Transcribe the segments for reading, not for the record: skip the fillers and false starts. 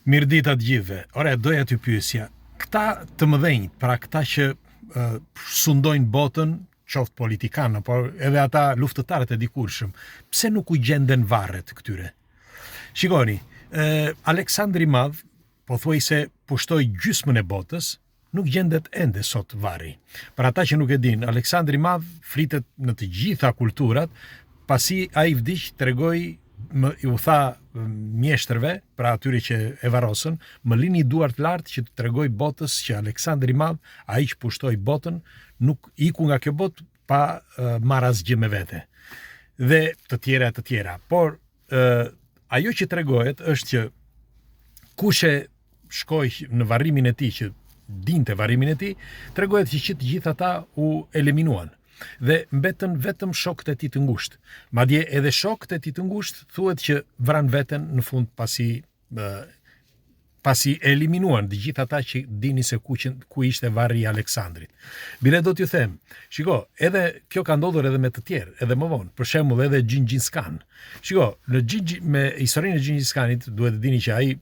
Mirë ditë të gjithëve. Ore, doja t'ju pyesja. Këta të mëdhenjt, pra këta që sundojnë botën, qoftë politikanë, por edhe ata luftëtarët e dikurshëm, pse nuk u gjenden varret këtyre? Shikoni, Aleksandri i Madh, pothuajse pushtoi gjysmën e botës, nuk gjendet ende sot varri. Për ata që nuk e din, Aleksandri i Madh flitet në të gjitha kulturat, pasi ai vdiq tregoi u tha mjeshtërve, pra atyre që e varrosën, më lini duart lart që të tregoj botës që Aleksandri i Madh, ai që pushtoi botën, nuk iku nga kjo botë pa marrë asgjë me vete. Dhe të tjera. Por ajo që tregohet është që kush e shkoi në varrimin e tij, që dinte varrimin e tij, tregohet që të gjithë ata u eliminuan. Dhe mbetën vetëm shokët e tij të ngushtë. Madje edhe shokët e tij të ngushtë thuhet që vran veten në fund pasi eliminuan të gjithë ata që dini se ku ishte varri i Aleksandrit. Bile do t'ju them, shiko, edhe kjo ka ndodhur edhe me të tjerë, edhe më vonë, për shembull edhe Xhingis Khan. Shiko, me historinë e Xhingis Khanit duhet të dini që ai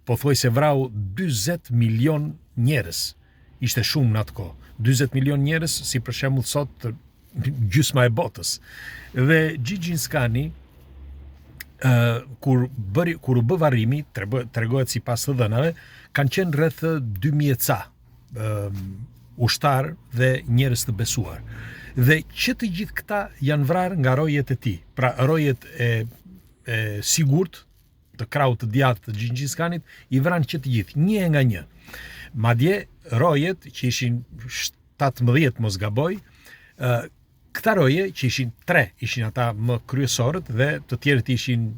pothuajse vrau 40 milion njerëz. Ishte shumë në atë kohë. 40 milion njerëz, si për shembull sot gjysma e botës. Dhe Xhingis Khani, kur u bë varrimi, tregohet sipas të dhënave, kanë qenë rreth 2000 ca ushtar dhe njerëz të besuar. Dhe që të gjithë këta janë vrarë nga rojet e tij. Pra rojet e sigurt të krahut të djathtë të Xhingis Khanit i vranë që të gjithë, një nga një. Madje rojet që ishin 17 mos gaboj, këta roje që ishin 3 ishin ata më kryesorët dhe të tjerët ishin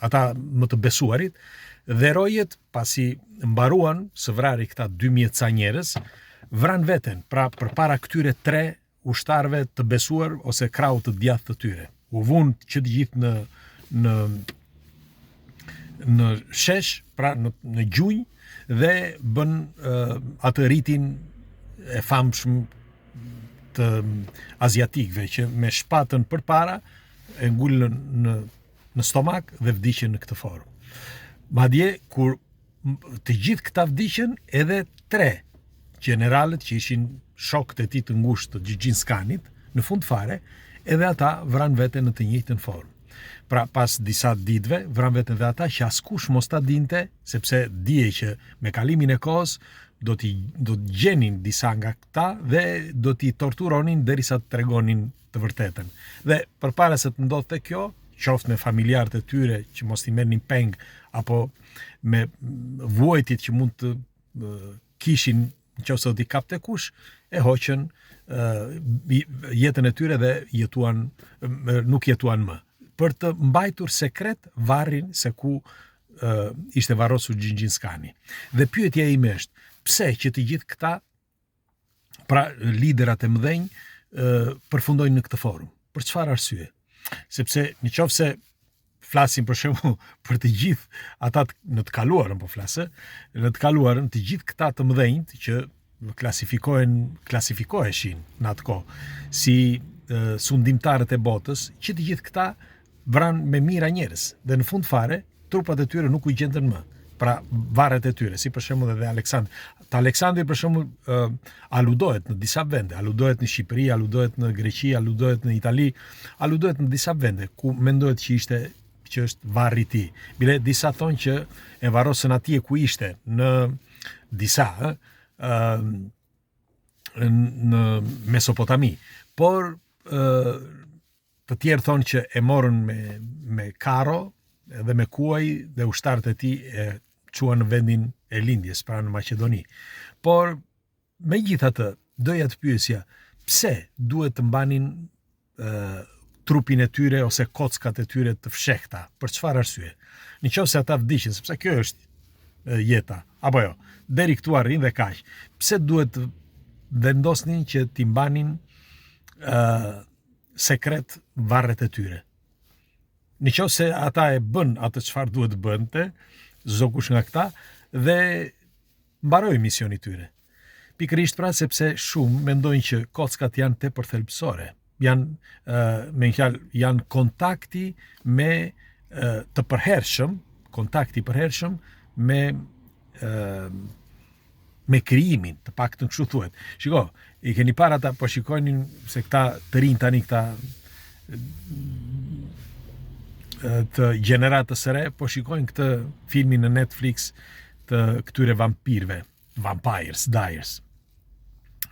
ata më të besuarit, dhe rojet pasi mbaruan së vrari këta 2000 ca njerëz, vran veten, pra përpara këtyre 3 ushtarëve të besuar ose krahut të djathtë të tyre. U vun që të gjithë në shesh, pra në gjunjë, dhe bën atë ritin e famshëm të aziatikëve që me shpatën përpara e ngulën në stomak dhe vdiqën në këtë formë. Madje kur të gjithë këta vdiqën, edhe 3 generalët që ishin shokët e tij të ngushtë të Xhingis Khanit, në fund fare, edhe ata vran veten në të njëjtën formë. Pra pas disa ditëve, vran veten dhe ata që askush mos ta dinte, sepse dije që me kalimin e kohës do të gjenin disa nga këta dhe do t'i torturonin derisa të tregonin të vërtetën. Dhe përpara se të ndodhte kjo, qoftë me familjarët e tyre që mos t'i merrnin peng apo me vuajtjet që mund të kishin nëse do t'i kapte kush, e hoqën jetën e tyre dhe nuk jetuan më, për të mbajtur sekret varrin se ku ishte varrosur Xhingis Khani. Dhe pyetja ime është, pse që të gjithë këta, pra liderat e mëdhenj, përfundojnë në këtë formë? Për çfarë arsye? Sepse nëse flasim për shembull për të gjithë ata në të kaluarën, po flasë, në të kaluarën të gjithë këta të mëdhenjt që klasifikoheshin në atë kohë si sundimtarët e botës, që të gjithë këta vran me mira njerëz dhe në fund fare trupat e tyre nuk u gjenden më. Pra varret e tyre, si për shembull edhe Aleksandri. Aleksandri për shembull aludohet në disa vende, aludohet në Shqipëri, aludohet në Greqi, aludohet në Itali, aludohet në disa vende ku mendohet që është varri i tij. Bile disa thonë që e varrosën atje ku ishte, në disa në Mesopotami. Por të tjerë thonë që e morën me karo dhe me kuaj dhe ushtarët e tij e çuan në vendin e lindjes, pra në Maqedoni. Por megjithatë, doja të pyesja, pse duhet të mbanin trupin e tyre ose kockat e tyre të fshehta? Për çfarë arsye? Nëse ata vdiqin, sepse kjo është jeta, apo jo, deri këtu arrin dhe kaq. Pse duhet të vendosnin që t'i mbanin sekret varret e tyre? Nëse ata e bën atë çfarë duhet bënte, zokush nga këta, dhe mbaroi misioni i tyre. Pikërisht pra sepse shumë mendojnë që kockat janë tepër thelbësore. Janë kontakti me të përhershëm, kontakti i përhershëm me krijimin, të paktën kështu thuhet. Shiko, i keni para ata po shikojnin se këta të rinj tani këta të gjeneratës së re, po shikojnë këtë filmin në Netflix të këtyre vampirëve, Vampires Diaries.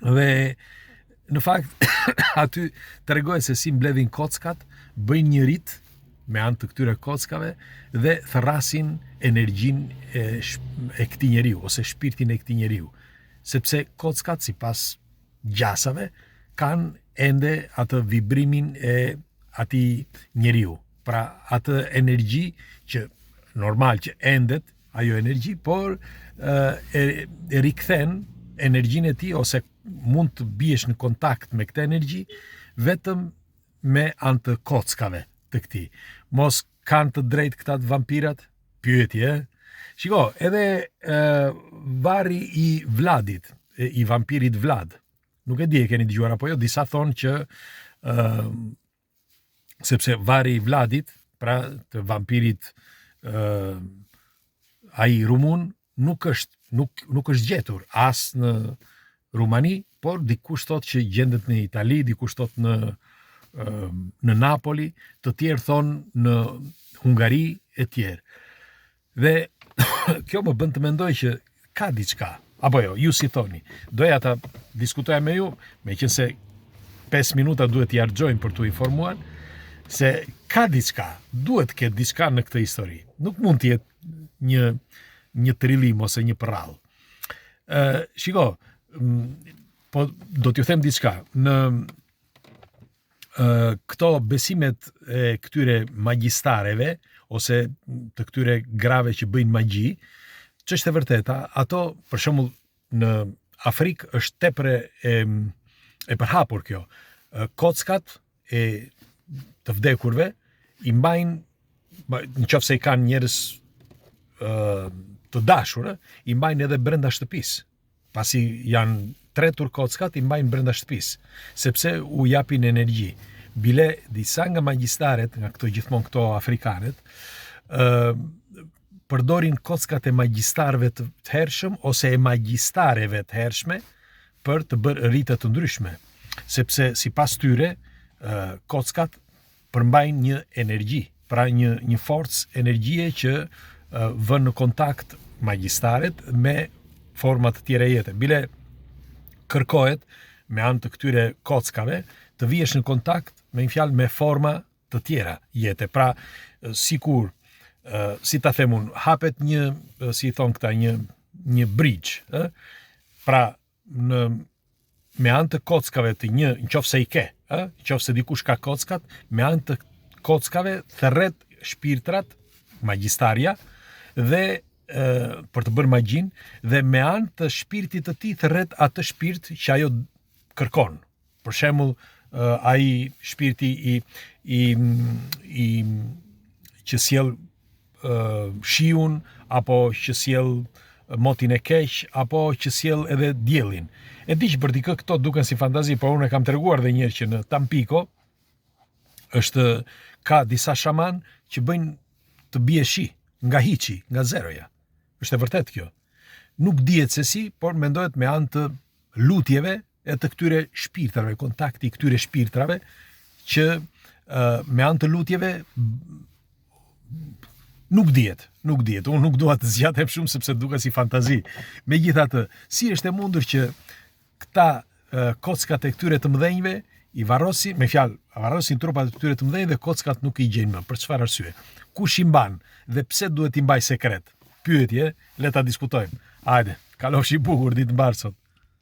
Dhe në fakt aty tregohet se si mbledhin kockat, bëjnë një rit me anë të këtyre kockave dhe thrasin energjinë e këtij njeriu ose shpirtin e këtij njeriu. Sepse kockat sipas gjasave kanë ende atë vibrimin e atij njeriu. Pra atë energji që normal që endet ajo energji, por e rikthen energjinë e tij ose mund të biesh në kontakt me këtë energji vetëm me anë të kockave të këtij. Mos kanë të drejtë këta vampirat? Pyetje. Shiko, edhe varri i Vladit, i vampirit Vlad. Nuk e di, e keni dëgjuar apo jo, disa thonë që sepse varri i Vladit, pra të vampirit ai rumun, nuk është gjetur as në Rumani, por dikush thotë që gjendet në Itali, dikush thotë në Napoli, të tjerë thonë në Hungari e tjerë. Dhe kjo më bën të mendoj që ka diçka. Apo jo, ju si thoni. Doja ta diskutoja me ju, meqense 5 minuta duhet t'i harxojmë për t'u informuar se ka diçka, duhet të ketë diçka në këtë histori. Nuk mund të jetë një trillim ose një përrall. Shiko, po do t'ju them diçka. Në këto besimet e këtyre magjistareve ose të këtyre grave që bëjnë magji, ç'është e vërteta, ato për shembull në Afrikë është tepër e përhapur kjo. Kockat e të vdekurve i mbajnë, nëse i kanë njerëz të dashur, i mbajnë edhe brenda shtëpisë. Pasi janë tretur kockat, i mbajnë brenda shtëpisë, sepse u japin energji. Bile disa nga magjistaret, nga gjithmonë këto afrikanet, përdorin kockat e magjistarëve të hershëm ose e magjistareve të hershme për të bërë rite të ndryshme, sepse sipas tyre kockat përmbajnë një energji, pra një forcë energjie që vën në kontakt magjistaret me forma të tjera jete. Bile kërkohet me anë të këtyre kockave të vihesh në kontakt me një fjalë me forma të tjera jete. Pra, sikur si ta them unë, hapet si i thon këta, një bridge, pra me anë të kockave të nëse i ke, nëse dikush ka kockat, me anë të kockave thërret shpirtrat, magjistarja, dhe për të bërë magjin, dhe me anë të shpirtit të tij thërret atë shpirt që ajo kërkon. Për shembull, ai shpirti që sjell shiun, apo që sjell motin e keq, apo që sjell edhe diellin. E di që për dikë këto duken si fantazi, por unë e kam treguar edhe një herë që në Tampico ka disa shaman që bëjnë të bie shi, nga hiçi, nga zeroja. Është e vërtet kjo. Nuk dihet se si, por mendohet me anë të lutjeve e të këtyre shpirtrave, kontakti i këtyre shpirtrave, që me anë të lutjeve nuk dihet. Unë nuk dua të zgjatem shumë sepse duket si fantazi. Megjithatë, si është e mundur që këta kockat e këtyre të mëdhenjve i varrosin, me fjalë, varrosin trupat e këtyre të mëdhenj dhe kockat nuk i gjejnë më. Për çfarë arsye? Kush i mban dhe pse duhet i mbaj sekret? Pyetje, le ta diskutojmë. Hajde, kalofshi bukur, ditë mbar sot.